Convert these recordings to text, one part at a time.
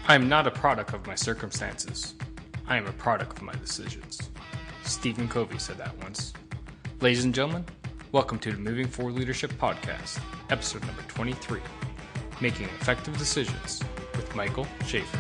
I am not a product of my circumstances. I am a product of my decisions. Stephen Covey said that once. Ladies and gentlemen, welcome to the Moving Forward Leadership Podcast, episode number 23, Making Effective Decisions with Michael Schaffer.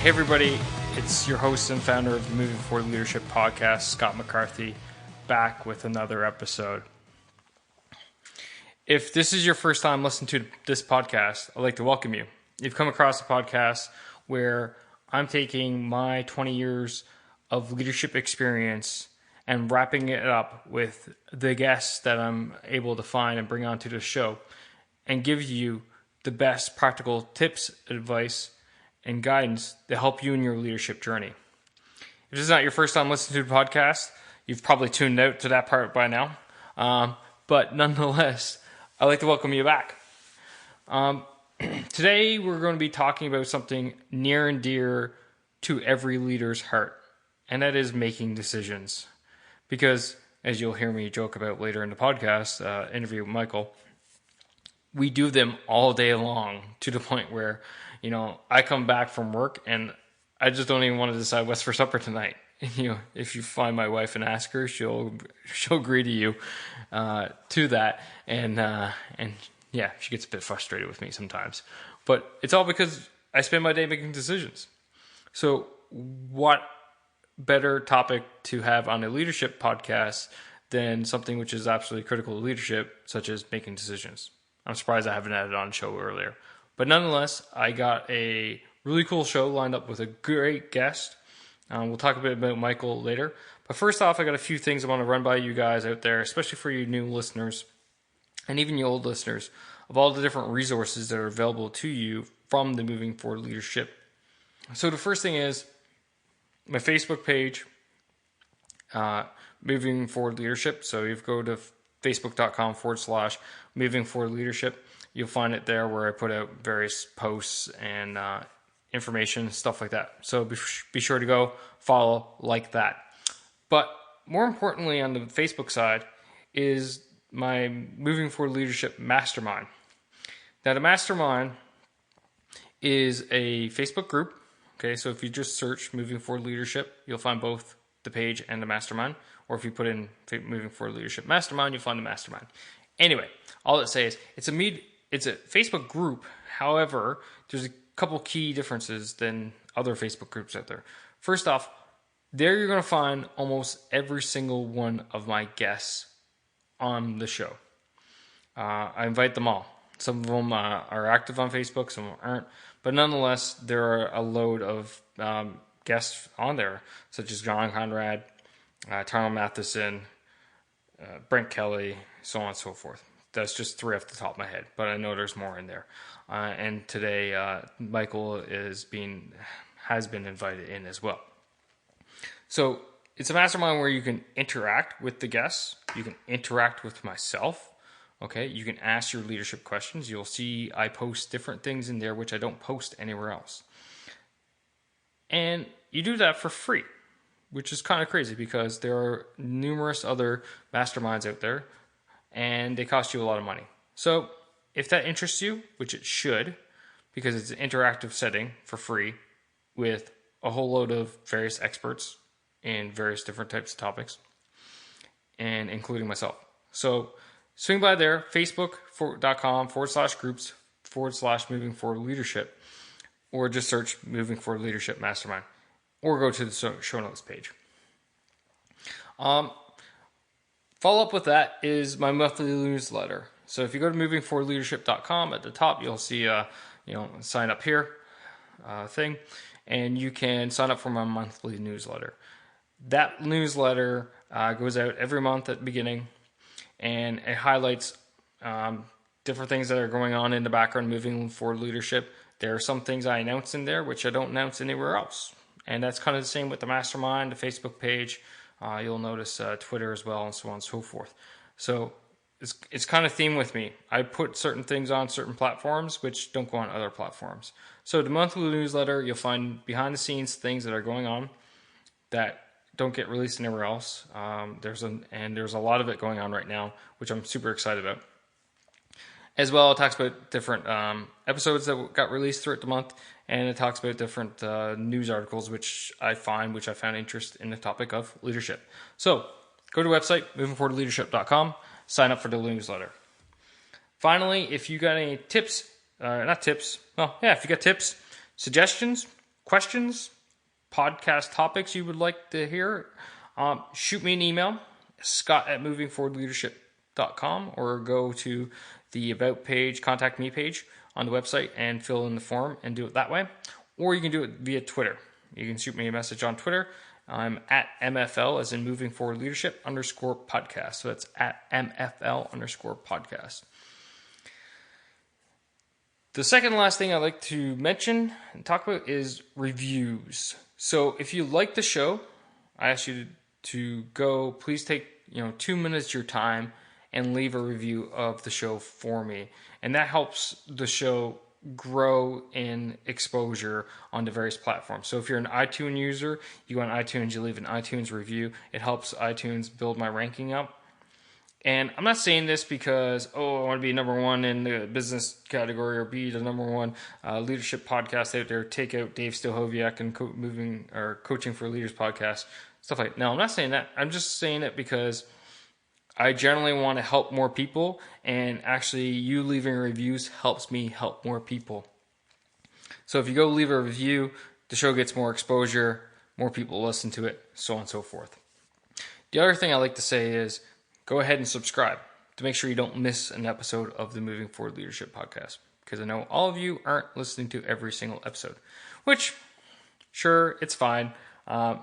Hey everybody, it's your host and founder of the Moving Forward Leadership Podcast, Scott McCarthy, back with another episode. If this is your first time listening to this podcast, I'd like to welcome you. You've come across a podcast where I'm taking my 20 years of leadership experience and wrapping it up with the guests that I'm able to find and bring onto the show and give you the best practical tips, advice, and guidance to help you in your leadership journey. If this is not your first time listening to the podcast, you've probably tuned out to that part by now. But nonetheless, I'd like to welcome you back. Today, we're going to be talking about something near and dear to every leader's heart, and that is making decisions. Because, as you'll hear me joke about later in the podcast interview with Michael, we do them all day long to the point where, I come back from work and I just don't even want to decide what's for supper tonight. If you find my wife and ask her, she'll agree to you to that. And yeah, she gets a bit frustrated with me sometimes. But it's all because I spend my day making decisions. So what better topic to have on a leadership podcast than something which is absolutely critical to leadership, such as making decisions? I'm surprised I haven't had it on the show earlier. But nonetheless, I got a really cool show lined up with a great guest. We'll talk a bit about Michael later. But first off, I got a few things I want to run by you guys out there, especially for you new listeners and even you old listeners, of all the different resources that are available to you from the Moving Forward Leadership. So the first thing is my Facebook page, Moving Forward Leadership. So you go to facebook.com/Moving Forward Leadership. You'll find it there where I put out various posts and information, stuff like that. So be sure to go follow, like that. But more importantly, on the Facebook side is my Moving Forward Leadership Mastermind. Now, the Mastermind is a Facebook group. Okay, so if you just search Moving Forward Leadership, you'll find both the page and the Mastermind. Or if you put in Moving Forward Leadership Mastermind, you'll find the Mastermind. Anyway, all it says is it's a Facebook group. However, there's a couple key differences than other Facebook groups out there. First off, there you're going to find almost every single one of my guests on the show. I invite them all. Some of them are active on Facebook, some of them aren't. But nonetheless, there are a load of guests on there, such as John Conrad, Tarno Matheson, Brent Kelly, so on and so forth. That's just three off the top of my head, but I know there's more in there. And today, Michael has been invited in as well. So it's a mastermind where you can interact with the guests. You can interact with myself. Okay, you can ask your leadership questions. You'll see I post different things in there which I don't post anywhere else. And you do that for free, which is kind of crazy because there are numerous other masterminds out there and they cost you a lot of money. So if that interests you, which it should, because it's an interactive setting for free with a whole load of various experts in various different types of topics, and including myself. So swing by there, facebook.com/groups/Moving Forward Leadership, or just search Moving Forward Leadership Mastermind, or go to the show notes page. Follow up with that is my monthly newsletter. So if you go to movingforwardleadership.com, at the top you'll see sign up here thing, and you can sign up for my monthly newsletter. That newsletter goes out every month at the beginning, and it highlights different things that are going on in the background moving forward leadership. There are some things I announce in there which I don't announce anywhere else. And that's kind of the same with the Mastermind, the Facebook page. You'll notice Twitter as well, and so on and so forth. So it's kind of theme with me. I put certain things on certain platforms which don't go on other platforms. So the monthly newsletter, you'll find behind the scenes things that are going on that don't get released anywhere else. There's a lot of it going on right now, which I'm super excited about. As well, it talks about different episodes that got released throughout the month, and it talks about different news articles which I found interest in the topic of leadership. So go to the website, movingforwardleadership.com, sign up for the newsletter. Finally, if you got any tips, if you got tips, suggestions, questions, podcast topics you would like to hear, shoot me an email, scott@movingforwardleadership.com, or go to the About page, Contact Me page on the website and fill in the form and do it that way. Or you can do it via Twitter. You can shoot me a message on Twitter. I'm at MFL, as in Moving Forward Leadership _podcast. So that's at MFL _podcast. The second last thing I'd like to mention and talk about is reviews. So if you like the show, I ask you to go, please take 2 minutes of your time and leave a review of the show for me. And that helps the show grow in exposure on the various platforms. So if you're an iTunes user, you go on iTunes, you leave an iTunes review. It helps iTunes build my ranking up. And I'm not saying this because, I want to be number one in the business category or be the number one leadership podcast out there. Take out Dave Stohoviak and Coaching for Leaders podcast, stuff like that. No, I'm not saying that. I'm just saying it because I generally want to help more people, and actually you leaving reviews helps me help more people. So if you go leave a review, the show gets more exposure, more people listen to it, so on and so forth. The other thing I like to say is go ahead and subscribe to make sure you don't miss an episode of the Moving Forward Leadership podcast, because I know all of you aren't listening to every single episode, which, sure, it's fine. I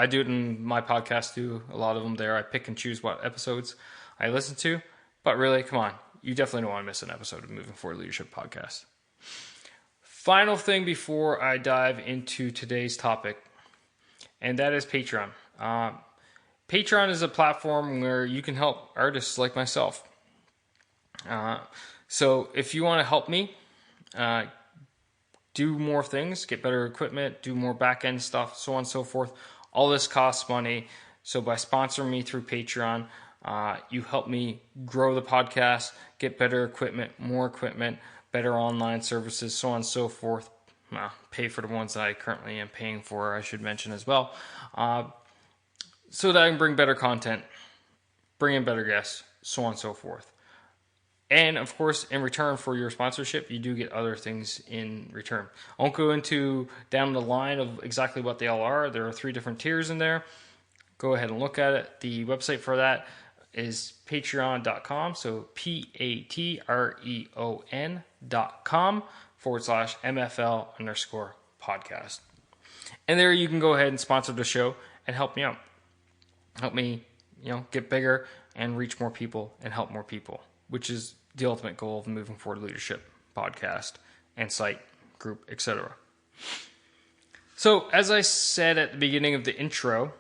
do it in my podcast too. A lot of them there. I pick and choose what episodes I listen to. But really, come on. You definitely don't want to miss an episode of Moving Forward Leadership podcast. Final thing before I dive into today's topic, and that is Patreon. Patreon is a platform where you can help artists like myself. So if you want to help me do more things, get better equipment, do more back-end stuff, so on and so forth. All this costs money. So by sponsoring me through Patreon, you help me grow the podcast, get better equipment, more equipment, better online services, so on and so forth. Pay for the ones that I currently am paying for, I should mention as well. So that I can bring better content, bring in better guests, so on and so forth. And of course, in return for your sponsorship, you do get other things in return. I won't go into down the line of exactly what they all are. There are 3 different tiers in there. Go ahead and look at it. The website for that is patreon.com. So patreon.com/MFL_podcast. And there you can go ahead and sponsor the show and help me out. Help me, get bigger and reach more people and help more people, which is the ultimate goal of the Moving Forward Leadership podcast and site, group, etc. So, as I said at the beginning of the intro,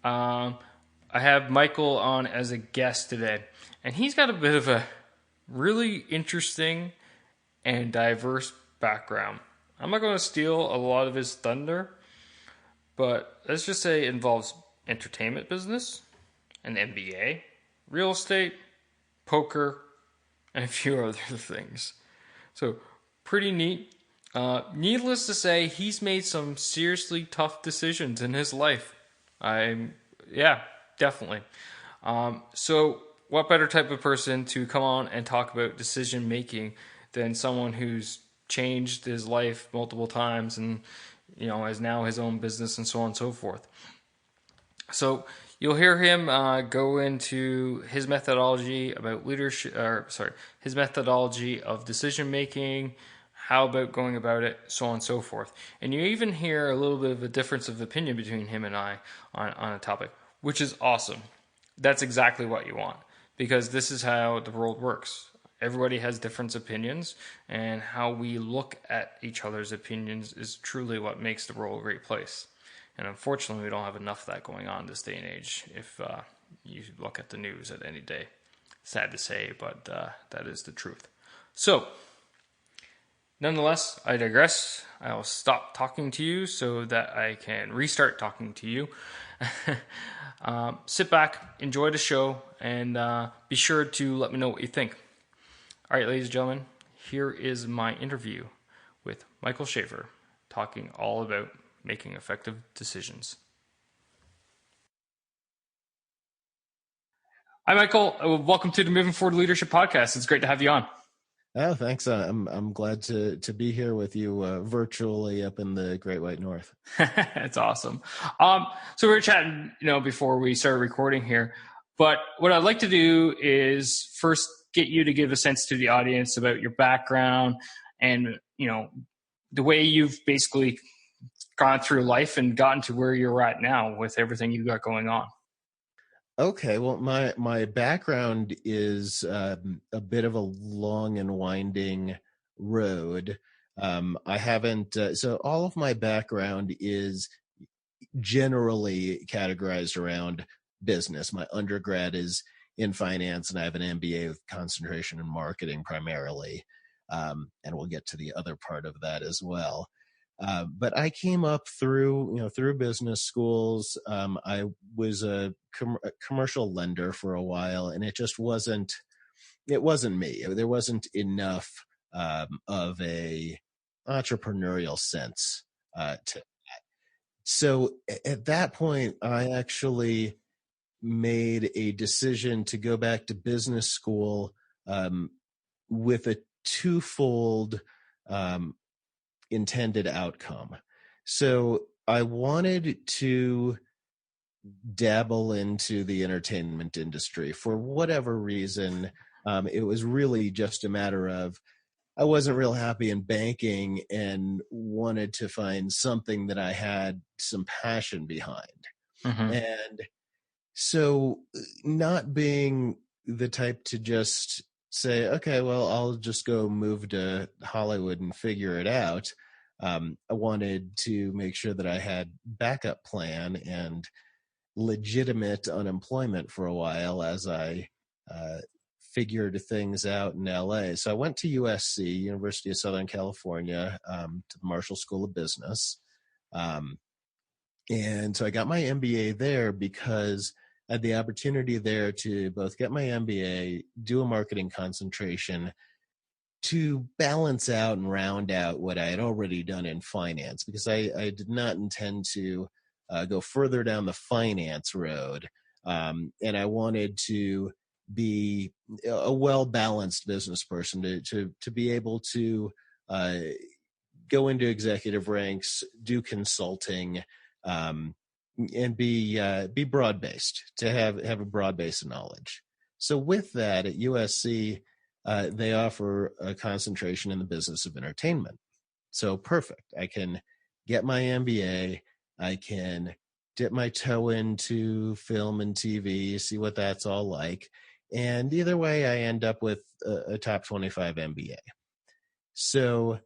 I have Michael on as a guest today, and he's got a bit of a really interesting and diverse background. I'm not going to steal a lot of his thunder, but let's just say it involves entertainment business, an MBA, real estate, poker, and a few other things. So, pretty neat. Needless to say, he's made some seriously tough decisions in his life. Definitely. So, what better type of person to come on and talk about decision making than someone who's changed his life multiple times and, has now his own business and so on and so forth. So, you'll hear him go into his methodology about his methodology of decision making, how about going about it, so on and so forth. And you even hear a little bit of a difference of opinion between him and I on a topic, which is awesome. That's exactly what you want, because this is how the world works. Everybody has different opinions, and how we look at each other's opinions is truly what makes the world a great place. And unfortunately, we don't have enough of that going on this day and age if you look at the news at any day. Sad to say, but that is the truth. So, nonetheless, I digress. I'll stop talking to you so that I can restart talking to you. Sit back, enjoy the show, and be sure to let me know what you think. All right, ladies and gentlemen, here is my interview with Michael Schaffer, talking all about making effective decisions. Hi, Michael. Welcome to the Moving Forward Leadership Podcast. It's great to have you on. Oh, thanks. I'm glad to be here with you virtually up in the Great White North. That's awesome. So we were chatting, before we started recording here. But what I'd like to do is first get you to give a sense to the audience about your background and, the way you've basically gone through life and gotten to where you're at now with everything you've got going on. Okay, well, my background is a bit of a long and winding road. I haven't, so all of my background is generally categorized around business. My undergrad is in finance, and I have an MBA with concentration in marketing primarily. And we'll get to the other part of that as well. But I came up through business schools. I was a commercial lender for a while, and it wasn't me. There wasn't enough of a entrepreneurial sense to that. So at that point, I actually made a decision to go back to business school with a twofold intended outcome. So I wanted to dabble into the entertainment industry for whatever reason. It was really just a matter of I wasn't real happy in banking and wanted to find something that I had some passion behind. Mm-hmm. And so not being the type to just say, okay, well, I'll just go move to Hollywood and figure it out. I wanted to make sure that I had backup plan and legitimate unemployment for a while as I figured things out in LA. So I went to USC, University of Southern California, to the Marshall School of Business. And so I got my MBA there because I had the opportunity there to both get my MBA, do a marketing concentration, to balance out and round out what I had already done in finance, because I did not intend to go further down the finance road. And I wanted to be a well-balanced business person to be able to go into executive ranks, do consulting, and be broad-based, to have a broad base of knowledge. So with that, at USC, they offer a concentration in the business of entertainment. So perfect. I can get my MBA. I can dip my toe into film and TV, see what that's all like. And either way, I end up with a top 25 MBA. So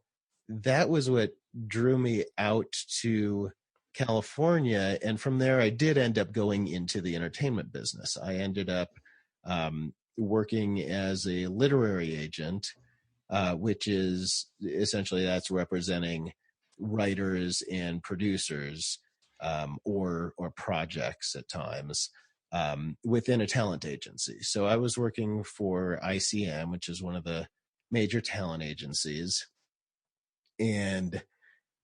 that was what drew me out to California. And from there, I did end up going into the entertainment business. I ended up working as a literary agent, which is essentially that's representing writers and producers or projects at times within a talent agency. So I was working for ICM, which is one of the major talent agencies. And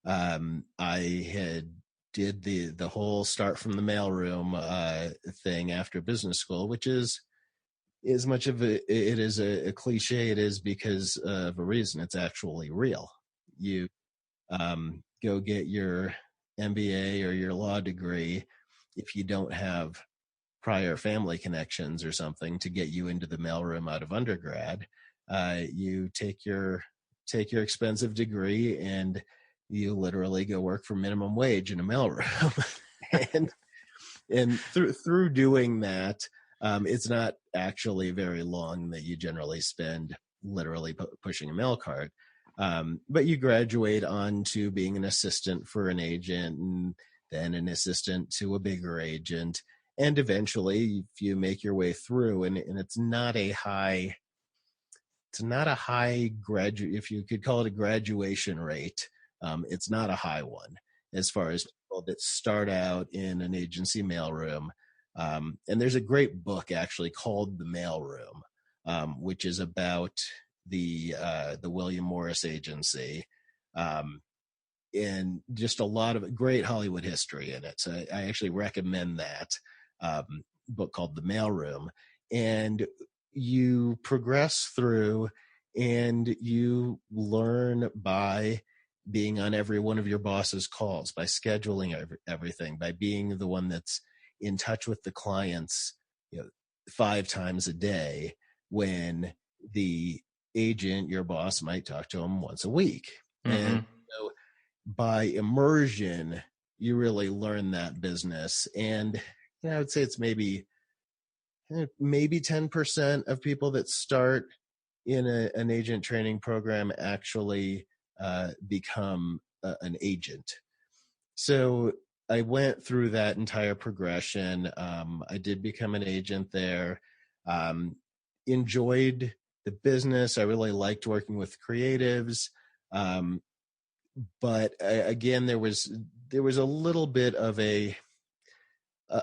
I had did the whole start from the mailroom thing after business school, which is as much of it is a cliche. It is because of a reason. It's actually real. You go get your MBA or your law degree if you don't have prior family connections or something to get you into the mailroom out of undergrad. You take your expensive degree and you literally go work for minimum wage in a mailroom. and through doing that, it's not actually very long that you generally spend literally pushing a mail cart. But you graduate on to being an assistant for an agent, and then an assistant to a bigger agent. And eventually, if you make your way through, and it's not a high graduate, if you could call it a graduation rate, it's not a high one as far as people that start out in an agency mailroom. And there's a great book actually called The Mailroom, which is about the William Morris Agency, and just a lot of great Hollywood history in it. So I actually recommend that book called The Mailroom. And you progress through and you learn by being on every one of your boss's calls, by scheduling everything, by being the one that's in touch with the clients, 5 times a day, when the agent, your boss, might talk to them once a week. Mm-hmm. And so by immersion, you really learn that business. And I would say it's maybe 10% of people that start in an agent training program actually become an agent. So I went through that entire progression. I did become an agent there. Enjoyed the business. I really liked working with creatives. But again, there was a little bit of a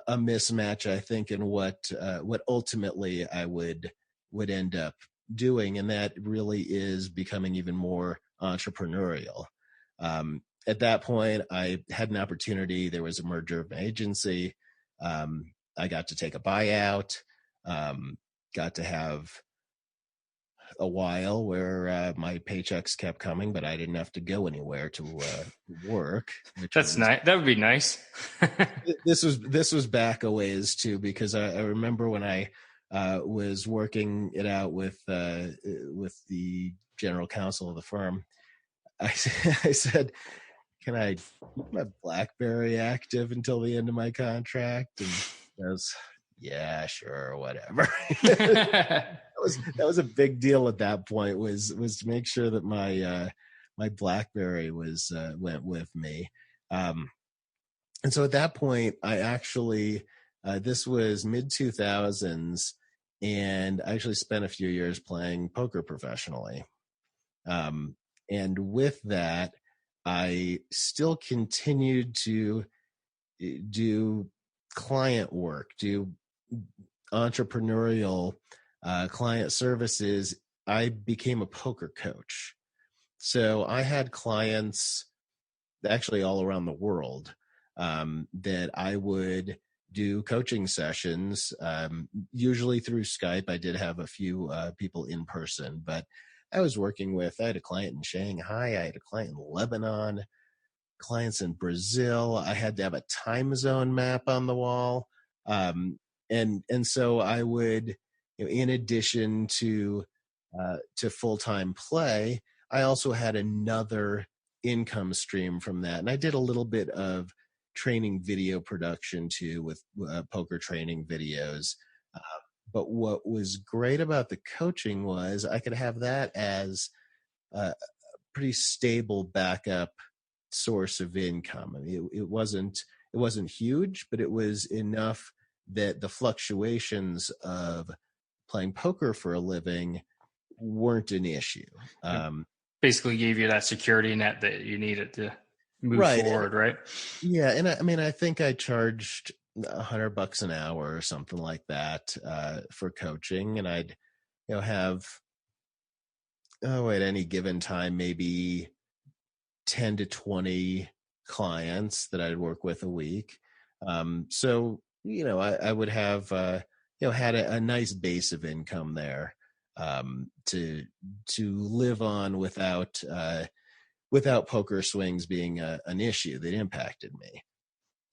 mismatch, I think, in what ultimately I would end up doing, and that really is becoming even more entrepreneurial. At that point, I had an opportunity. There was a merger of an agency. I got to take a buyout. Got to have a while where my paychecks kept coming, but I didn't have to go anywhere to work. That's nice. That would be nice. This was back a ways too, because I remember when I was working it out with the general counsel of the firm. I said, "Can I keep my BlackBerry active until the end of my contract?" And I was, "Yeah, sure, whatever." That was a big deal at that point. Was to make sure that my BlackBerry was went with me. And so at that point, I actually, this was mid 2000s, and I actually spent a few years playing poker professionally. And with that, I still continued to do client work, do entrepreneurial client services. I became a poker coach. So I had clients actually all around the world that I would do coaching sessions, usually through Skype. I did have a few people in person, but I had a client in Shanghai. I had a client in Lebanon, clients in Brazil. I had to have a time zone map on the wall. And so I would, in addition to full-time play, I also had another income stream from that. And I did a little bit of training video production too, with poker training videos. But what was great about the coaching was I could have that as a pretty stable backup source of income. I mean, it wasn't huge, but it was enough that the fluctuations of playing poker for a living weren't an issue. Basically gave you that security net that you needed to move forward, right? Yeah. And I mean, I think I charged $100 an hour or something like that for coaching. And I'd, have, at any given time, maybe 10 to 20 clients that I'd work with a week. So, I would have, had a nice base of income there to live on without poker swings being an issue that impacted me.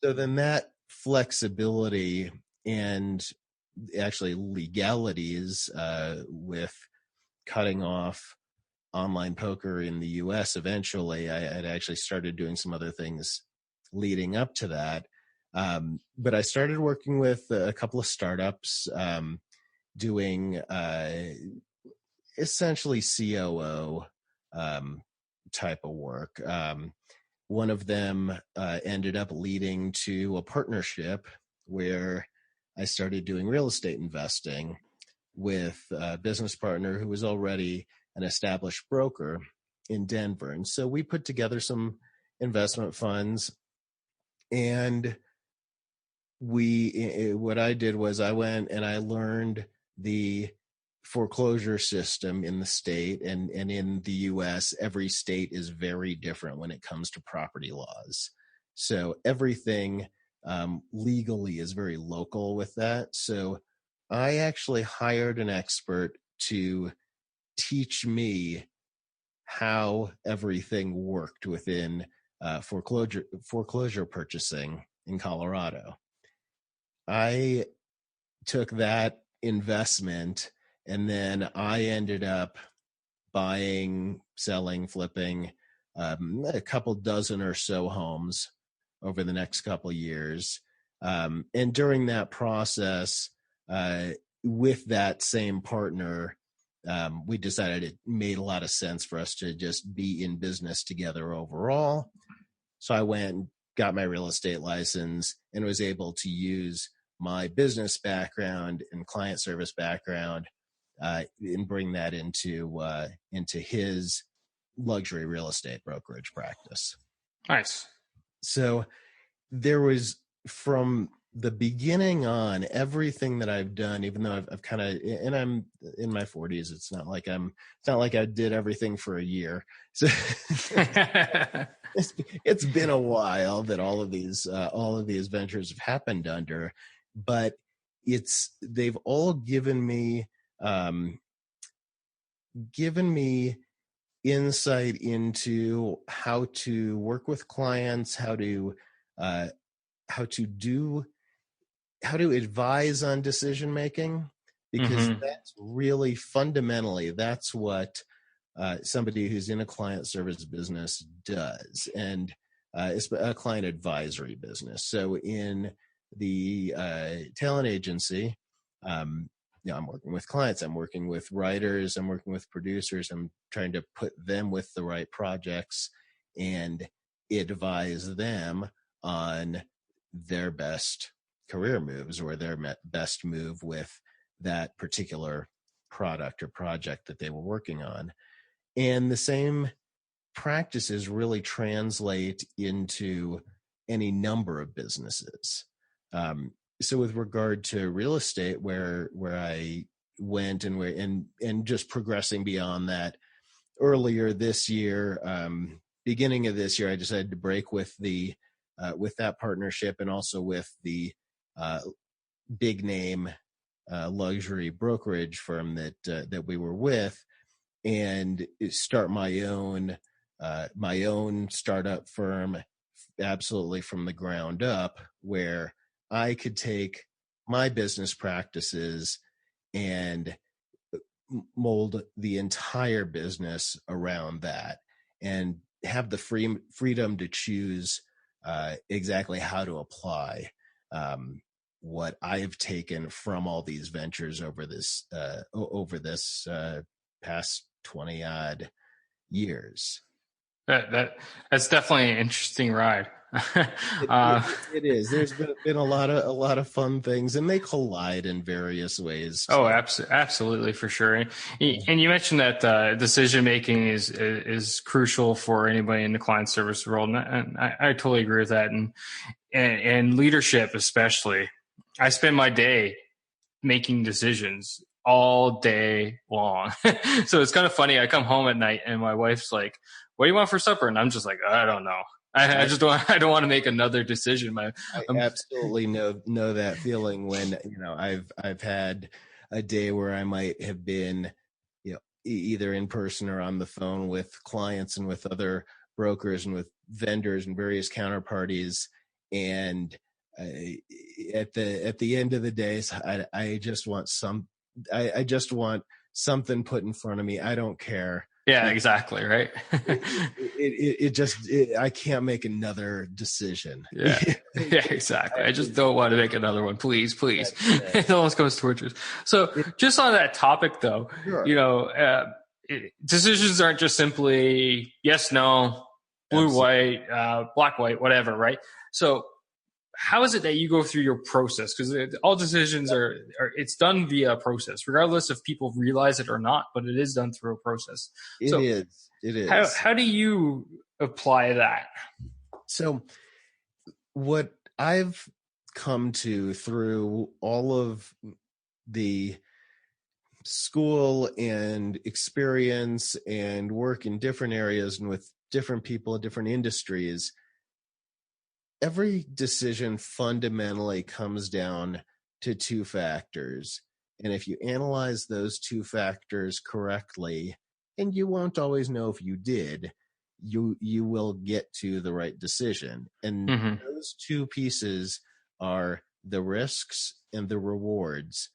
So then that flexibility and actually legalities with cutting off online poker in the US eventually, I had actually started doing some other things leading up to that. But I started working with a couple of startups doing essentially COO type of work. One of them ended up leading to a partnership where I started doing real estate investing with a business partner who was already an established broker in Denver. And so we put together some investment funds, and what I did was I went and I learned the foreclosure system in the state, and in the US, every state is very different when it comes to property laws. So everything legally is very local with that. So I actually hired an expert to teach me how everything worked within foreclosure purchasing in Colorado. I took that investment, and then I ended up buying, selling, flipping a couple dozen or so homes over the next couple of years. And during that process, with that same partner, we decided it made a lot of sense for us to just be in business together overall. So I went and got my real estate license and was able to use my business background and client service background and bring that into his luxury real estate brokerage practice. Nice. So there was, from the beginning on, everything that I've done, even though I've kind of, and I'm in my 40s, it's not like I did everything for a year. So it's been a while that all of these ventures have happened under, but they've all given me insight into how to work with clients, how to advise on decision making, because that's really fundamentally, that's what somebody who's in a client service business does, and it's a client advisory business. So in the talent agency, I'm working with clients, I'm working with writers, I'm working with producers, I'm trying to put them with the right projects and advise them on their best career moves or their best move with that particular product or project that they were working on. And the same practices really translate into any number of businesses. So with regard to real estate, where I went and just progressing beyond that, earlier this year, beginning of this year, I decided to break with that partnership, and also with the big name luxury brokerage firm that we were with, and start my own startup firm, absolutely from the ground up, where I could take my business practices and mold the entire business around that, and have the freedom to choose exactly how to apply what I've taken from all these ventures over this past 20 odd years. That's definitely an interesting ride. It is. There's been a lot of fun things, and they collide in various ways too. Oh, absolutely, for sure. And you mentioned that decision making is crucial for anybody in the client service world, and I totally agree with that. And leadership especially. I spend my day making decisions all day long. So it's kind of funny. I come home at night and my wife's like, "What do you want for supper?" And I'm just like, "I don't know. I don't want to make another decision." I absolutely know that feeling when, I've had a day where I might have been, either in person or on the phone with clients and with other brokers and with vendors and various counterparties, and at the end of the day, I just want something put in front of me. I don't care. Yeah, exactly. Right. I can't make another decision. Yeah, yeah, exactly. I just don't want to make another one. Please. It almost goes torturous. So just on that topic though, sure. Decisions aren't just simply yes, no, blue, white, black, white, whatever. Right. So how is it that you go through your process? Because all decisions are it's done via a process, regardless if people realize it or not, but it is done through a process. It So is. It how is. how do you apply that? So what I've come to through all of the school and experience and work in different areas and with different people in different industries, every decision fundamentally comes down to two factors. And if you analyze those two factors correctly, and you won't always know if you did, you will get to the right decision. And Mm-hmm. those two pieces are the risks and the rewards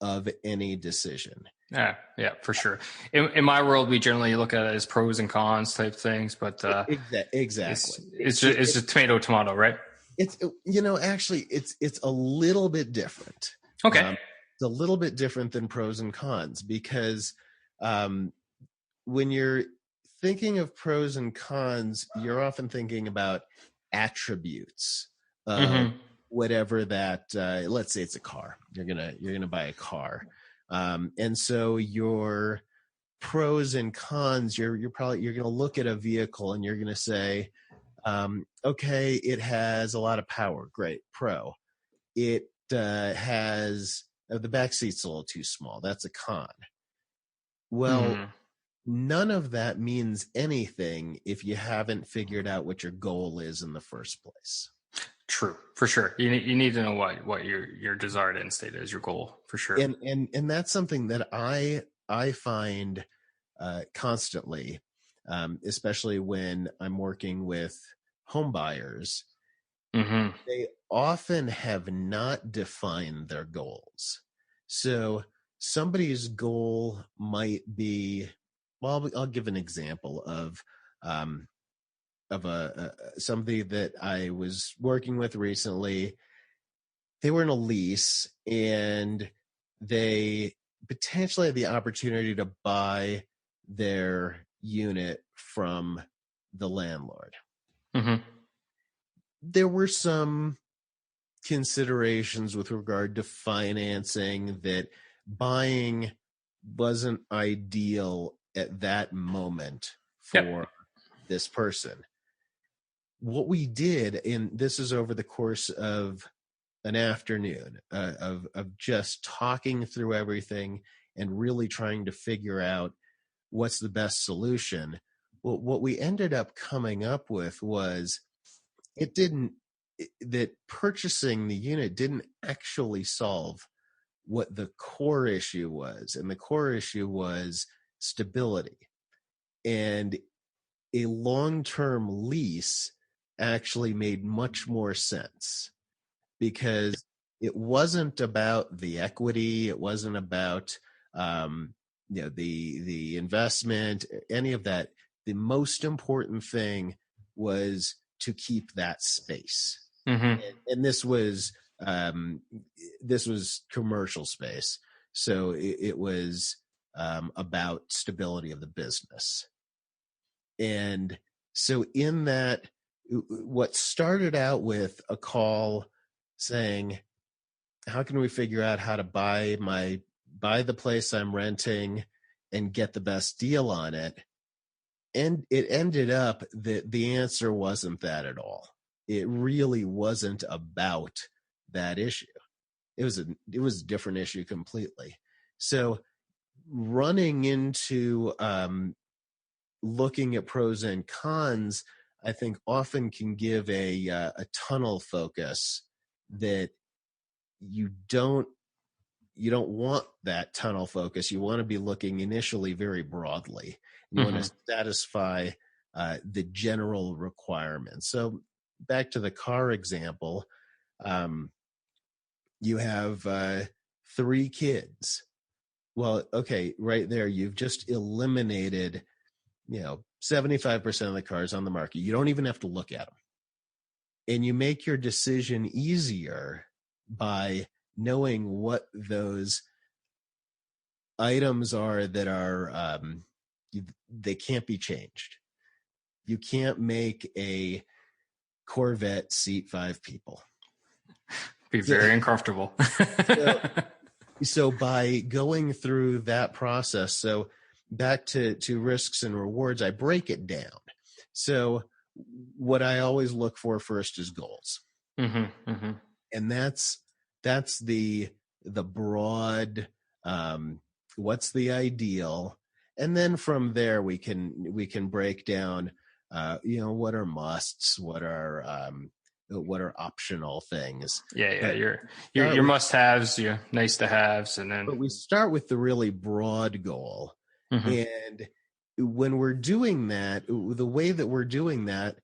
of any decision. Yeah, for sure. In my world, we generally look at it as pros and cons type things, but Exactly. it's just tomato, right? It's actually it's a little bit different. Okay. It's a little bit different than pros and cons because when you're thinking of pros and cons, you're often thinking about attributes of Mm-hmm. whatever that. Let's say it's a car. You're gonna buy a car, and so your pros and cons. You're gonna look at a vehicle and you're gonna say, okay, it has a lot of power. Great, pro. It has the back seat's a little too small. That's a con. Well, Mm-hmm. none of that means anything if you haven't figured out what your goal is in the first place. True, for sure. You need to know what your desired end state is, your goal, for sure. And that's something that I find constantly, especially when I'm working with home buyers. Mm-hmm. They often have not defined their goals. So somebody's goal might be, well, I'll give an example of somebody that I was working with recently. They were in a lease and they potentially had the opportunity to buy their unit from the landlord. Mm-hmm. There were some considerations with regard to financing that buying wasn't ideal at that moment for Yep. this person. What we did, and this is over the course of an afternoon of just talking through everything and really trying to figure out what's the best solution. Well, what we ended up coming up with was that purchasing the unit didn't actually solve what the core issue was. And the core issue was stability. And a long-term lease actually made much more sense because it wasn't about the equity. It wasn't about, the investment, any of that. The most important thing was to keep that space. Mm-hmm. And this was commercial space, so it was about stability of the business. And so in that, what started out with a call saying, how can we figure out how to buy the place I'm renting and get the best deal on it? And it ended up that the answer wasn't that at all. It really wasn't about that issue. It was a different issue completely. So running into looking at pros and cons, I think often can give a tunnel focus that you don't want that tunnel focus. You want to be looking initially very broadly. You Mm-hmm. want to satisfy the general requirements. So back to the car example, you have 3 kids. Well, okay, right there, you've just eliminated 75% of the cars on the market. You don't even have to look at them. And you make your decision easier by knowing what those items are that are they can't be changed. You can't make a Corvette seat 5 people. Be very uncomfortable. So, so by going through that process, so back to risks and rewards, I break it down. So what I always look for first is goals. And that's the broad, what's the ideal, and then from there we can break down what are musts, what are optional things. Yeah, But your must haves, your nice to haves, and then. But we start with the really broad goal. Mm-hmm. And when we're doing that, the way that we're doing that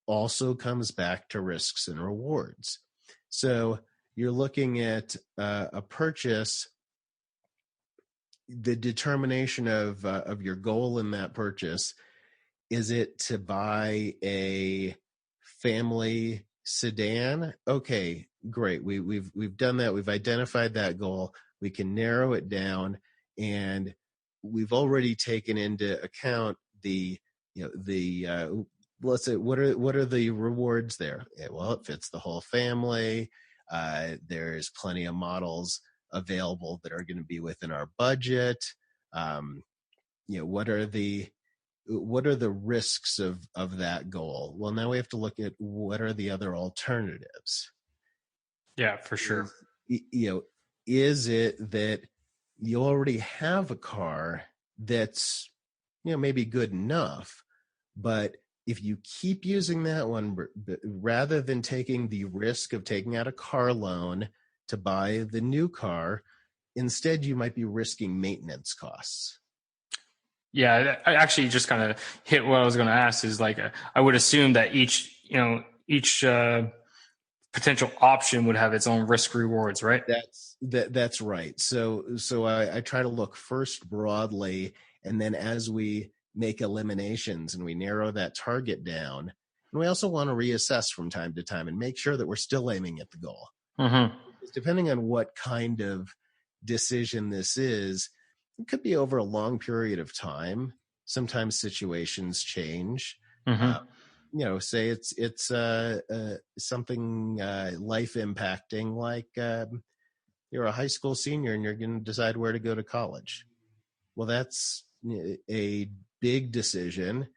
also comes back to risks and rewards. So you're looking at a purchase, the determination of your goal in that purchase. Is it to buy a family sedan? Okay, great. We've done that. We've identified that goal. We can narrow it down, and we've already taken into account let's say what are the rewards there? Well, it fits the whole family. There's plenty of models available that are going to be within our budget. What are the risks of that goal? Well, now we have to look at what are the other alternatives. Yeah, for sure. Is it that you already have a car that's maybe good enough, but if you keep using that one rather than taking the risk of taking out a car loan to buy the new car, instead you might be risking maintenance costs. Yeah, I actually just kind of hit what I was going to ask. Is like I would assume that each potential option would have its own risk rewards, right? That's right. So I try to look first broadly, and then as we make eliminations and we narrow that target down, and we also want to reassess from time to time and make sure that we're still aiming at the goal. Mm-hmm. Because depending on what kind of decision this is, it could be over a long period of time. Sometimes situations change. Mm-hmm. Say it's something life impacting, like you're a high school senior and you're going to decide where to go to college. Well, that's a big decision.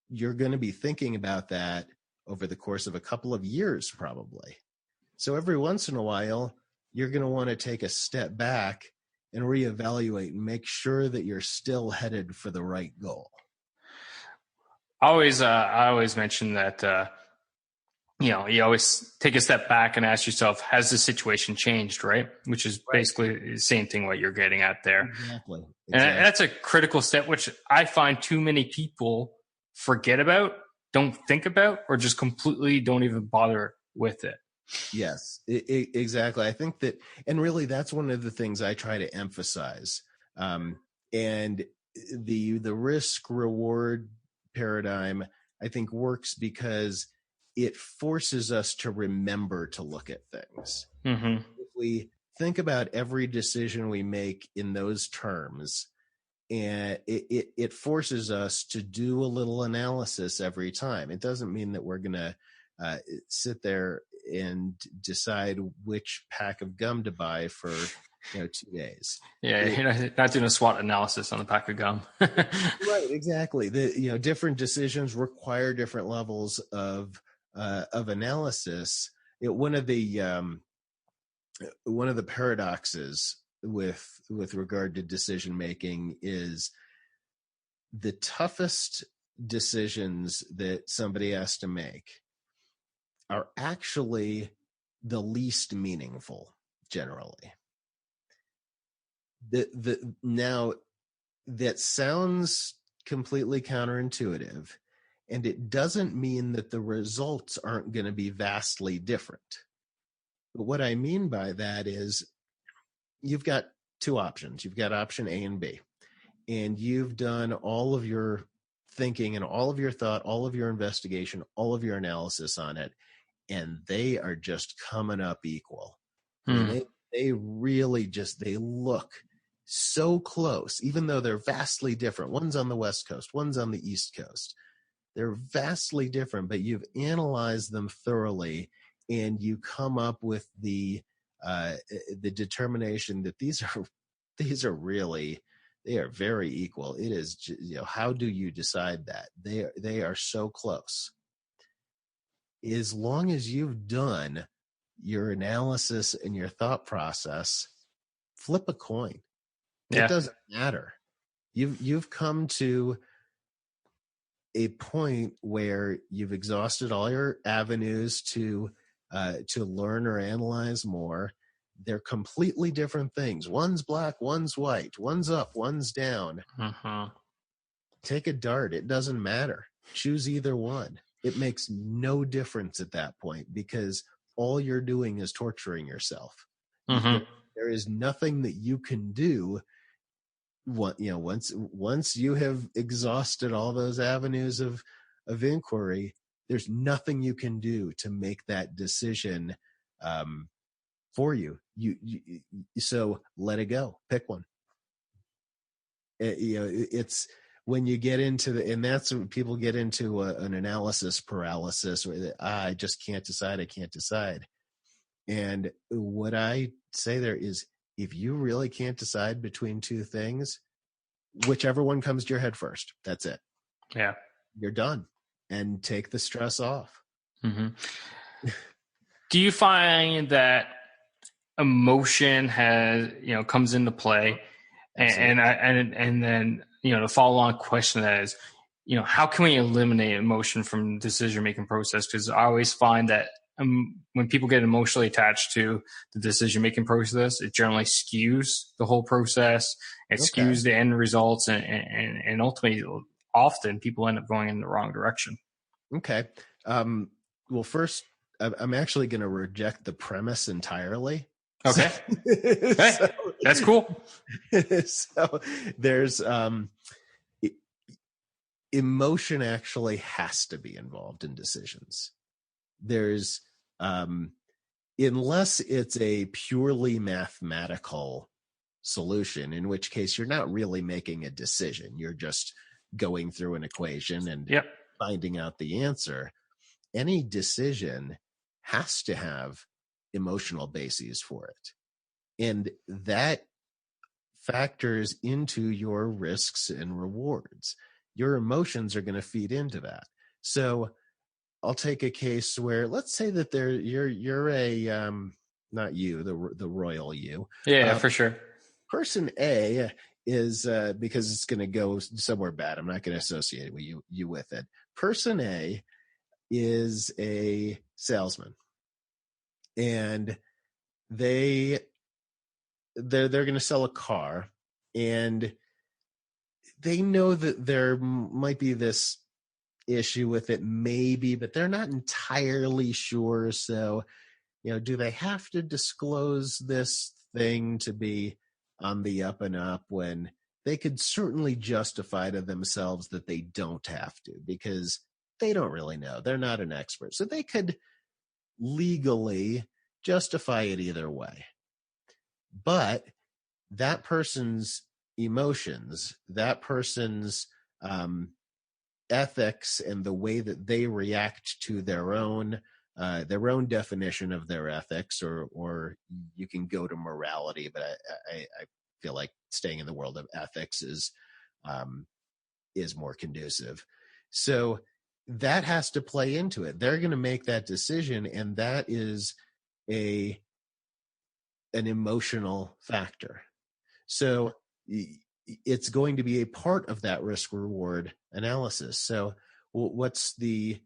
You're going to be thinking about that over the course of a couple of years, probably. So every once in a while, you're going to want to take a step back and reevaluate and make sure that you're still headed for the right goal. I always mention that you always take a step back and ask yourself, has the situation changed, right? Which is basically the same thing what you're getting at there. Exactly. And that's a critical step, which I find too many people forget about, don't think about, or just completely don't even bother with it. Yes, exactly. I think that, and really that's one of the things I try to emphasize. And the risk reward paradigm, I think, works because it forces us to remember to look at things. Mm-hmm. If we think about every decision we make in those terms, and it forces us to do a little analysis every time. It doesn't mean that we're going to sit there and decide which pack of gum to buy for 2 days. Yeah, you're not doing a SWOT analysis on a pack of gum. Right, exactly. The different decisions require different levels of analysis. One of the paradoxes with regard to decision making is the toughest decisions that somebody has to make are actually the least meaningful generally. Now that sounds completely counterintuitive, and it doesn't mean that the results aren't going to be vastly different. But what I mean by that is you've got two options. You've got option A and B, and you've done all of your thinking and all of your thought, all of your investigation, all of your analysis on it, and they are just coming up equal. I mean, they really they look so close, even though they're vastly different. One's on the West Coast, one's on the East Coast. They're vastly different, but you've analyzed them thoroughly, and you come up with the determination that these are really, they are very equal. It is, how do you decide that? They are so close. As long as you've done your analysis and your thought process, flip a coin. It Yeah. doesn't matter. You've come to a point where you've exhausted all your avenues to learn or analyze more. They're completely different things. One's black, one's white, one's up, one's down. Take a dart. It doesn't matter. Choose either one. It makes no difference at that point, because all you're doing is torturing yourself. There is nothing that you can do. Once you have exhausted all those avenues of inquiry, there's nothing you can do to make that decision for you. So let it go. Pick one. It's when you get into and that's when people get into an analysis paralysis, where I just can't decide. I can't decide. And what I say there is, if you really can't decide between two things, whichever one comes to your head first, that's it. Yeah. You're done, and take the stress off. Do you find that emotion comes into play? And then, the follow on question that is, how can we eliminate emotion from decision making process? Because I always find that when people get emotionally attached to the decision making process, it generally skews the whole process. It skews the end results, and ultimately, often people end up going in the wrong direction. Okay. Well, first, I'm actually going to reject the premise entirely. Okay. That's cool. So there's emotion actually has to be involved in decisions. There's unless it's a purely mathematical solution, in which case you're not really making a decision. You're just going through an equation and finding out the answer. Any decision has to have emotional bases for it. And that factors into your risks and rewards. Your emotions are going to feed into that. So I'll take a case where, let's say that you're a not you, the royal you. Yeah, for sure. Person A is because it's going to go somewhere bad. I'm not going to associate you with it. Person A is a salesman, and they're going to sell a car, and they know that there might be this issue with it, maybe, but they're not entirely sure. So, do they have to disclose this thing to be on the up and up, when they could certainly justify to themselves that they don't have to, because they don't really know. They're not an expert. So they could legally justify it either way. But that person's emotions, that person's ethics, and the way that they react to their own definition of their ethics, or you can go to morality, but I feel like staying in the world of ethics is more conducive. So that has to play into it. They're going to make that decision, and that is an emotional factor. So it's going to be a part of that risk reward analysis. So what's the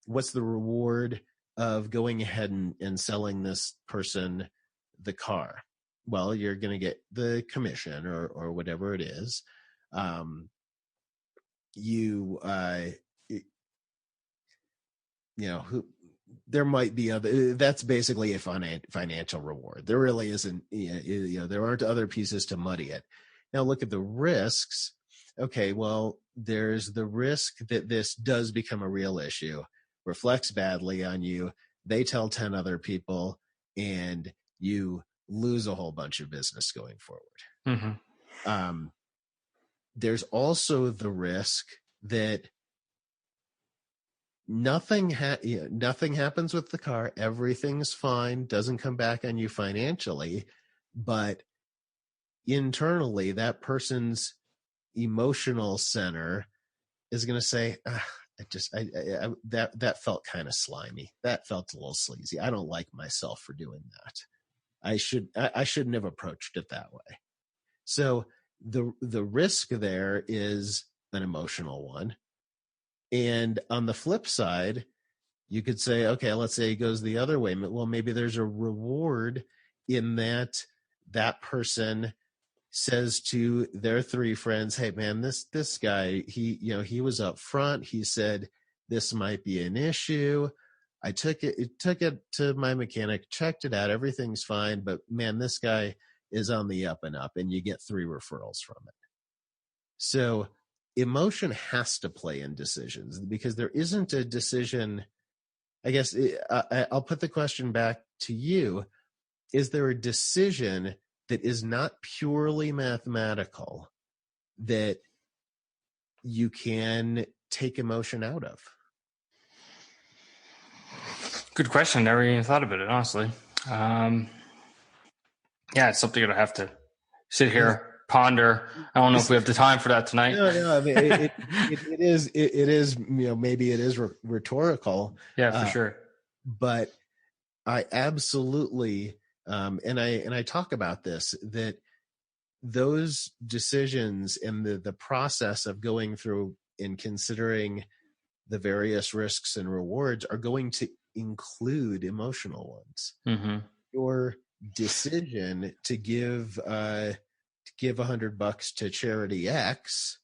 reward of going ahead and selling this person the car? Well, you're going to get the commission or whatever it is. There might be other, that's basically a financial reward. There really isn't, there aren't other pieces to muddy it. Now look at the risks. Okay, well, there's the risk that this does become a real issue, reflects badly on you. They tell 10 other people, and you lose a whole bunch of business going forward. There's also the risk that nothing nothing happens with the car. Everything's fine. Doesn't come back on you financially, but internally, that person's emotional center is going to say, that felt kind of slimy. That felt a little sleazy. I don't like myself for doing that. I shouldn't have approached it that way. So the risk there is an emotional one. And on the flip side, you could say, okay, let's say it goes the other way. Well, maybe there's a reward in that person says to their three friends, hey man, this guy, he was up front. He said this might be an issue. I took it to my mechanic, checked it out. Everything's fine. But man, this guy is on the up and up, and you get 3 referrals from it. So emotion has to play in decisions, because there isn't a decision. I guess I'll put the question back to you. Is there a decision that is not purely mathematical that you can take emotion out of? Good question. Never even thought about it, honestly. Yeah, it's something I have to sit here, ponder. I don't know if we have the time for that tonight. No. I mean, it is. Maybe it is rhetorical. Yeah, for sure. But I absolutely, and I talk about this, that those decisions and the process of going through and considering the various risks and rewards are going to include emotional ones. Mm-hmm. Your decision to give $100 to charity X,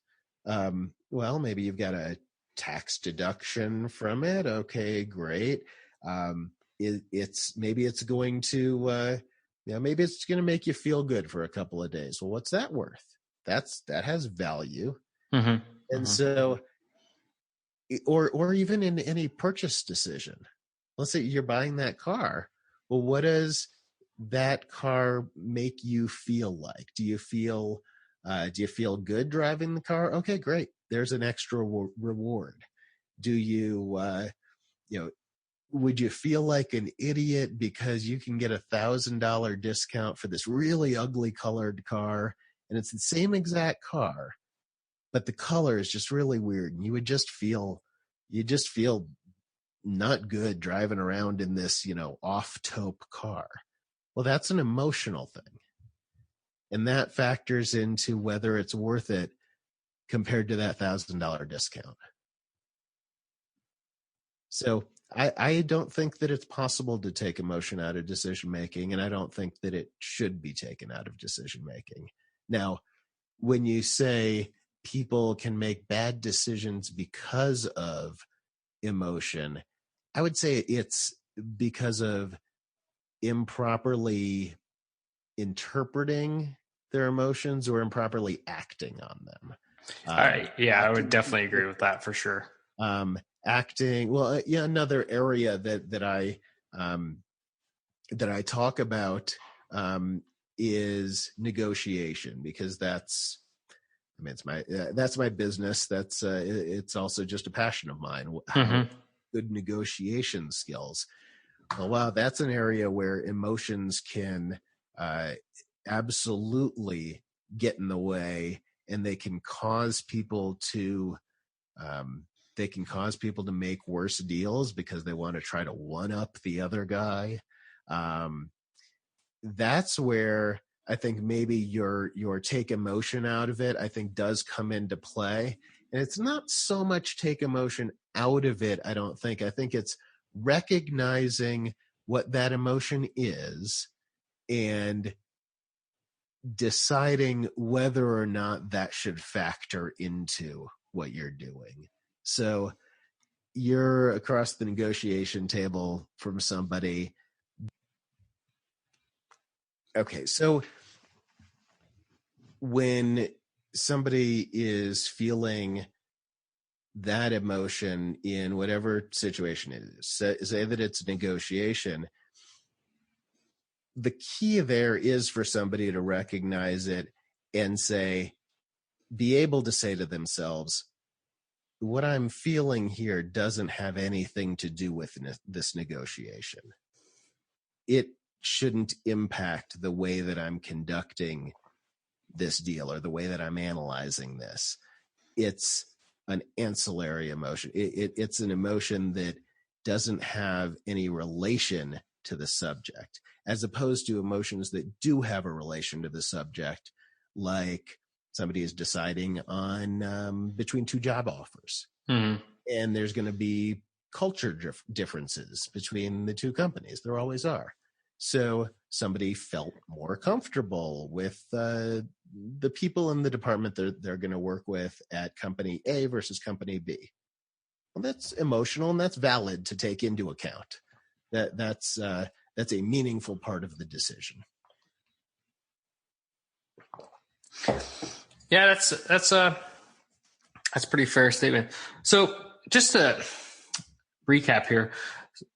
well, maybe you've got a tax deduction from it. Okay, great. Maybe it's going to maybe it's going to make you feel good for a couple of days. Well, what's that worth? That has value. Mm-hmm. And so, or even in any purchase decision, let's say you're buying that car. Well, what does that car make you feel like? Do you feel good driving the car? Okay, great. There's an extra reward. Do you, would you feel like an idiot because you can get $1,000 discount for this really ugly colored car, and it's the same exact car, but the color is just really weird, and you just feel not good driving around in this, off-taupe car? Well, that's an emotional thing, and that factors into whether it's worth it compared to that $1,000 discount. So I don't think that it's possible to take emotion out of decision making, and I don't think that it should be taken out of decision making. Now, when you say people can make bad decisions because of emotion, I would say it's because of improperly interpreting their emotions or improperly acting on them. I would definitely agree with that for sure. Acting, well, another area that I talk about is negotiation, because that's my business. That's it's also just a passion of mine. Good negotiation skills. Well, wow, that's an area where emotions can absolutely get in the way, and they can cause people to make worse deals because they want to try to one up the other guy. That's where I think maybe your take emotion out of it, I think, does come into play. And it's not so much take emotion out of it, I don't think. I think it's recognizing what that emotion is and deciding whether or not that should factor into what you're doing. So you're across the negotiation table from somebody. Okay, so when somebody is feeling that emotion in whatever situation it is, say that it's negotiation, the key there is for somebody to recognize it and be able to say to themselves, what I'm feeling here doesn't have anything to do with this negotiation. It shouldn't impact the way that I'm conducting this deal or the way that I'm analyzing this. It's an ancillary emotion. It's an emotion that doesn't have any relation to the subject, as opposed to emotions that do have a relation to the subject, like somebody is deciding on between two job offers. Mm-hmm. And there's going to be culture differences between the two companies. There always are. So somebody felt more comfortable with the people in the department they're going to work with at company A versus company B. Well, that's emotional, and that's valid to take into account. That's a meaningful part of the decision. Yeah, that's a pretty fair statement. So just to recap here.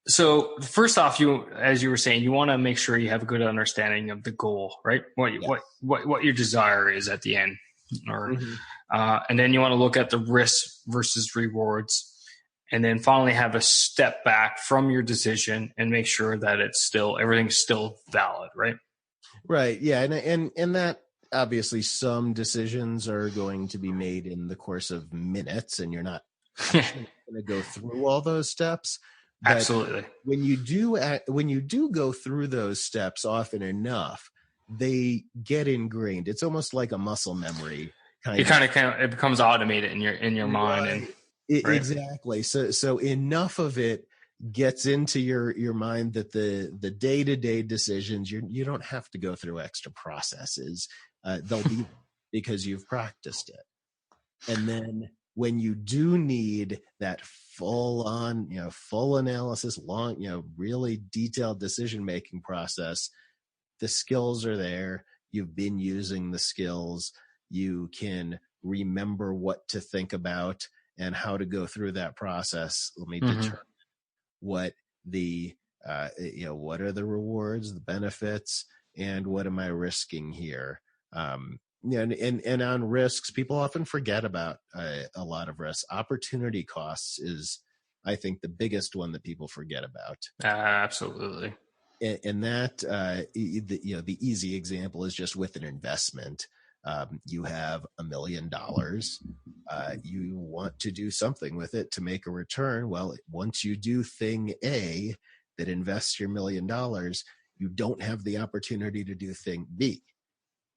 So first off, as you were saying, you want to make sure you have a good understanding of the goal, right? What your desire is at the end, or and then you want to look at the risks versus rewards, and then finally have a step back from your decision and make sure that everything's still valid, right? Right. Yeah, and that obviously some decisions are going to be made in the course of minutes, and you're not going to go through all those steps. But absolutely. When you do go through those steps often enough, they get ingrained. It's almost like a muscle memory. It becomes automated in your mind, right. and right? Exactly. So enough of it gets into your mind that the day-to-day decisions, you don't have to go through extra processes. They'll be because you've practiced it. And then when you do need that full analysis, long, really detailed decision-making process, the skills are there. You've been using the skills. You can remember what to think about and how to go through that process. Let me determine what what are the rewards, the benefits, and what am I risking here? And on risks, people often forget about a lot of risks. Opportunity costs is, I think, the biggest one that people forget about. Absolutely. And that, the easy example is just with an investment. You have $1 million. You want to do something with it to make a return. Well, once you do thing A that invests your $1 million, you don't have the opportunity to do thing B.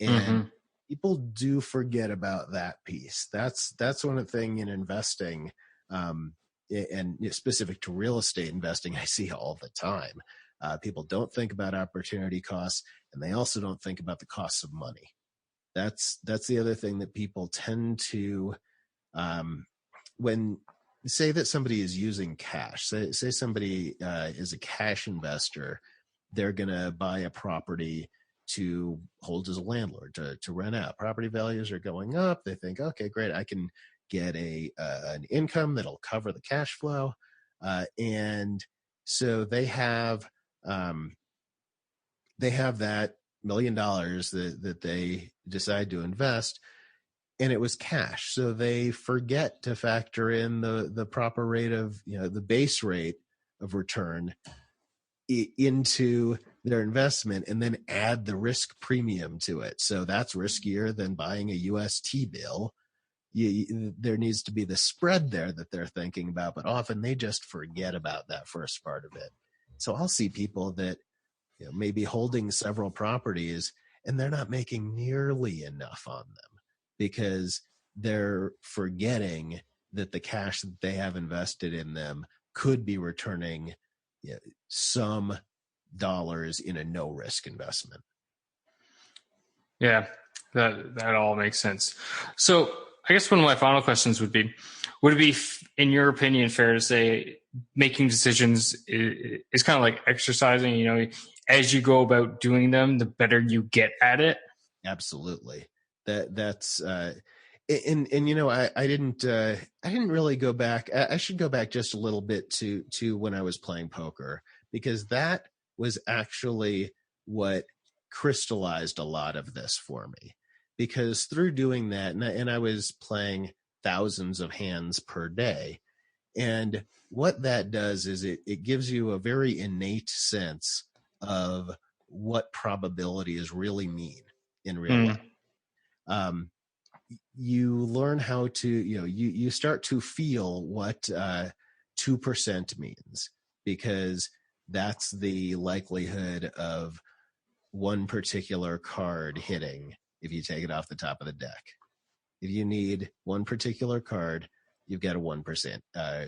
And people do forget about that piece. That's one thing in investing, and specific to real estate investing, I see all the time. People don't think about opportunity costs, and they also don't think about the costs of money. That's the other thing that people tend to, when say that somebody is using cash, say somebody is a cash investor, they're going to buy a property to hold as a landlord, to rent out. Property values are going up. They think, okay, great, I can get an income that'll cover the cash flow, and so they have that $1 million that they decide to invest, and it was cash. So they forget to factor in the proper rate of, the base rate of return into their investment, and then add the risk premium to it. So that's riskier than buying a US T-bill. There needs to be the spread there that they're thinking about, but often they just forget about that first part of it. So I'll see people that maybe holding several properties, and they're not making nearly enough on them because they're forgetting that the cash that they have invested in them could be returning some dollars in a no risk investment. Yeah, that all makes sense. So I guess one of my final questions would it be, in your opinion, fair to say making decisions is kind of like exercising, as you go about doing them, the better you get at it? Absolutely. That's I didn't really go back. I should go back just a little bit to when I was playing poker, because that was actually what crystallized a lot of this for me. Because through doing that, and I was playing thousands of hands per day. And what that does is it gives you a very innate sense of what probabilities really mean in real life. You learn how to, you start to feel what 2% means, because that's the likelihood of one particular card hitting if you take it off the top of the deck. If you need one particular card, you've got a 1%.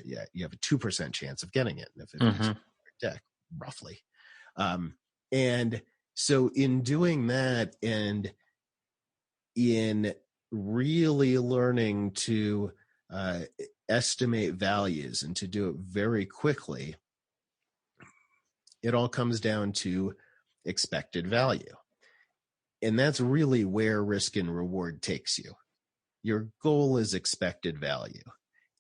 You have a 2% chance of getting it if it's a deck, roughly. And so in doing that, and in really learning to estimate values and to do it very quickly, it all comes down to expected value. And that's really where risk and reward takes you. Your goal is expected value.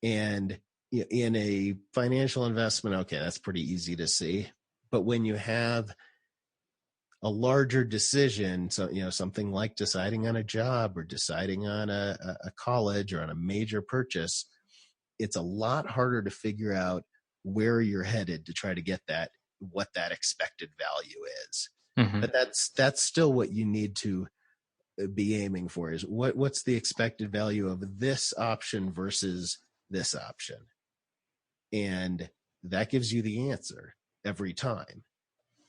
And in a financial investment, okay, that's pretty easy to see. But when you have a larger decision, so something like deciding on a job or deciding on a college or on a major purchase, it's a lot harder to figure out where you're headed to try to get what that expected value is. But that's still what you need to be aiming for, is what's the expected value of this option versus this option. And that gives you the answer every time.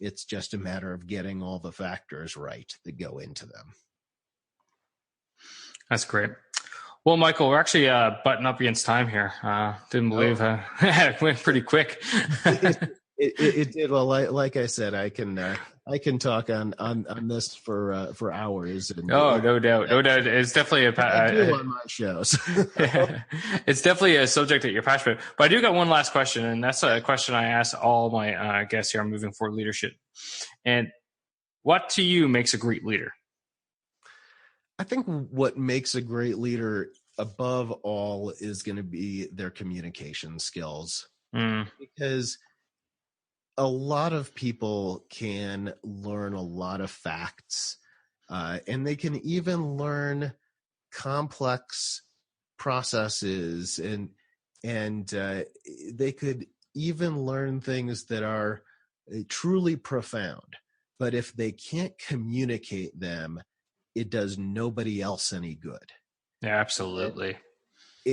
It's just a matter of getting all the factors right that go into them. That's great. Well, Michael, we're actually butting up against time here. Didn't believe it went pretty quick. It did. Well, like I said, I can talk on this for hours. And, no doubt. It's definitely I do on my shows. It's definitely a subject that you're passionate about. But I do got one last question, and that's a question I ask all my guests here on Moving Forward Leadership. And what to you makes a great leader? I think what makes a great leader above all is going to be their communication skills. Because a lot of people can learn a lot of facts, and they can even learn complex processes, and they could even learn things that are truly profound. But if they can't communicate them, it does nobody else any good. Yeah, absolutely.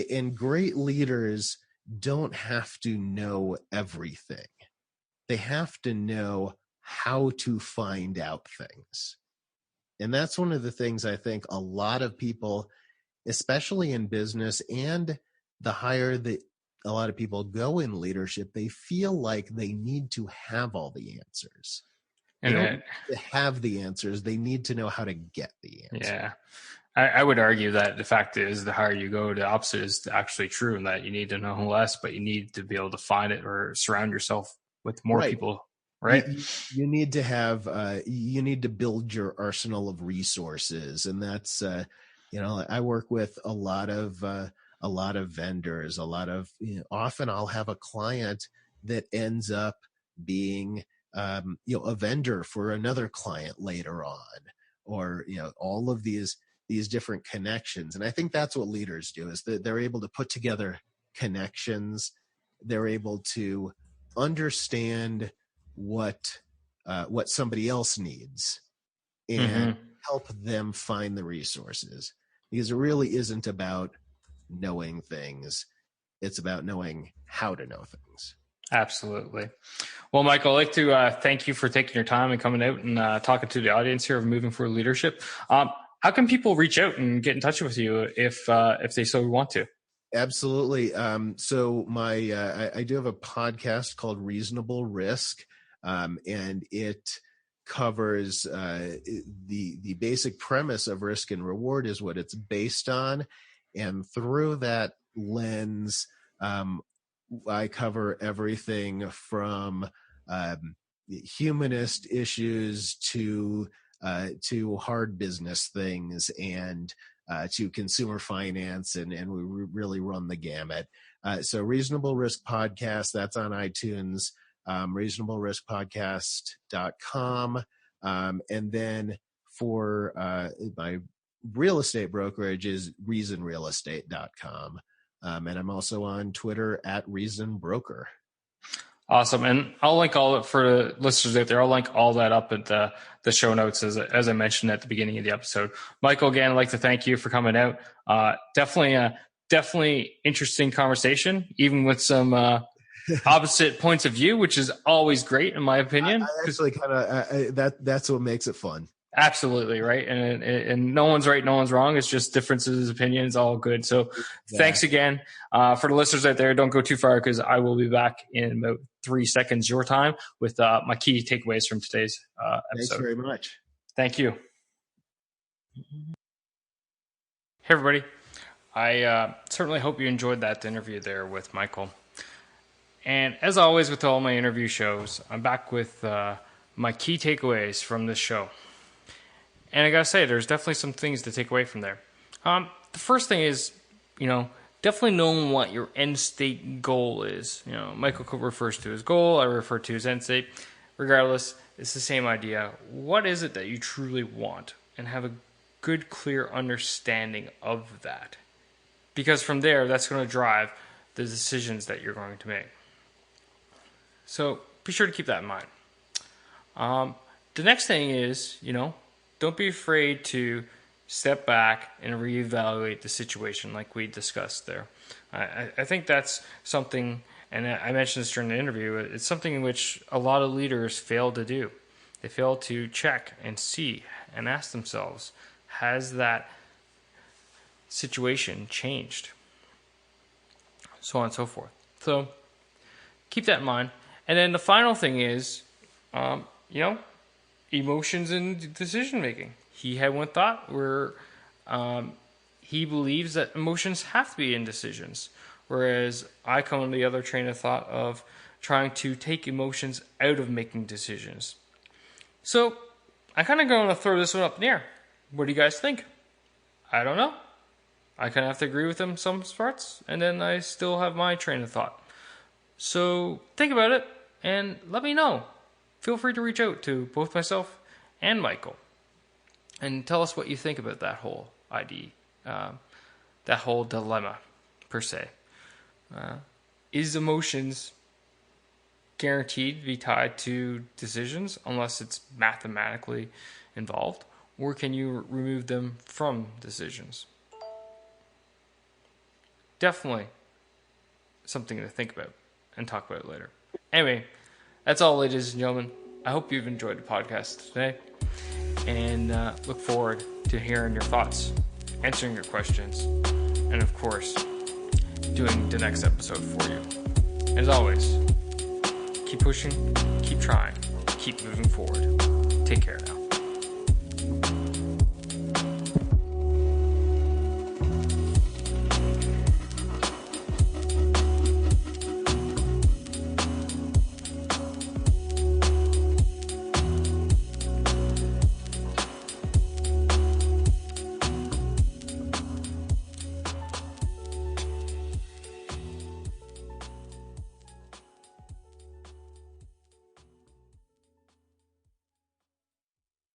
And great leaders don't have to know everything. They have to know how to find out things. And that's one of the things I think a lot of people, especially in business, and the higher that a lot of people go in leadership, they feel like they need to have all the answers. They don't need to have the answers. They need to know how to get the answers. Yeah. I would argue that the fact is, the higher you go, the opposite is actually true, and that you need to know less, but you need to be able to find it or surround yourself with more people, right? You need to have, you need to build your arsenal of resources. And that's, I work with a lot of vendors, often I'll have a client that ends up being, a vendor for another client later on, or, all of these different connections. And I think that's what leaders do, is that they're able to put together connections. They're able to understand what somebody else needs and help them find the resources, because it really isn't about knowing things. It's about knowing how to know things. Absolutely. Well, Michael, I'd like to thank you for taking your time and coming out and talking to the audience here of Moving Forward Leadership. How can people reach out and get in touch with you if they so want to? Absolutely. So I do have a podcast called Reasonable Risk, and it covers the basic premise of risk and reward is what it's based on. And through that lens, I cover everything from humanist issues to hard business things, and to consumer finance, and we really run the gamut. So Reasonable Risk Podcast, that's on iTunes, reasonableriskpodcast.com. And then for my real estate brokerage is reasonrealestate.com. And I'm also on Twitter at reasonbroker. Awesome. And I'll link all for the listeners out there. I'll link all that up at the show notes as I mentioned at the beginning of the episode. Michael, again, I'd like to thank you for coming out. Definitely interesting conversation, even with some opposite points of view, which is always great in my opinion. I actually kind of that's what makes it fun. Absolutely, right. And no one's right, no one's wrong. It's just differences, opinions, all good. So Thanks again. For the listeners out there, don't go too far because I will be back in about 3 seconds your time with my key takeaways from today's episode. Thanks very much. Thank you. Hey, everybody. I certainly hope you enjoyed that interview there with Michael. And as always with all my interview shows, I'm back with my key takeaways from this show. And I gotta say, there's definitely some things to take away from there. The first thing is, definitely knowing what your end state goal is. Michael refers to his goal, I refer to his end state. Regardless, it's the same idea. What is it that you truly want? And have a good, clear understanding of that. Because from there, that's going to drive the decisions that you're going to make. So be sure to keep that in mind. The next thing is, don't be afraid to step back and reevaluate the situation like we discussed there. I think that's something, and I mentioned this during the interview, it's something in which a lot of leaders fail to do. They fail to check and see and ask themselves, has that situation changed? So on and so forth. So keep that in mind. And then the final thing is, emotions and decision making. He had one thought where he believes that emotions have to be in decisions, whereas I come on the other train of thought of trying to take emotions out of making decisions. So I kind of going to throw this one up in the air. What do you guys think? I don't know. I kind of have to agree with them some parts, and then I still have my train of thought. So think about it and let me know. Feel free to reach out to both myself and Michael and tell us what you think about that whole idea, that whole dilemma per se. Is emotions guaranteed to be tied to decisions unless it's mathematically involved, or can you remove them from decisions? Definitely something to think about and talk about later. Anyway, that's all, ladies and gentlemen. I hope you've enjoyed the podcast today, and look forward to hearing your thoughts, answering your questions, and of course, doing the next episode for you. As always, keep pushing, keep trying, keep moving forward. Take care now.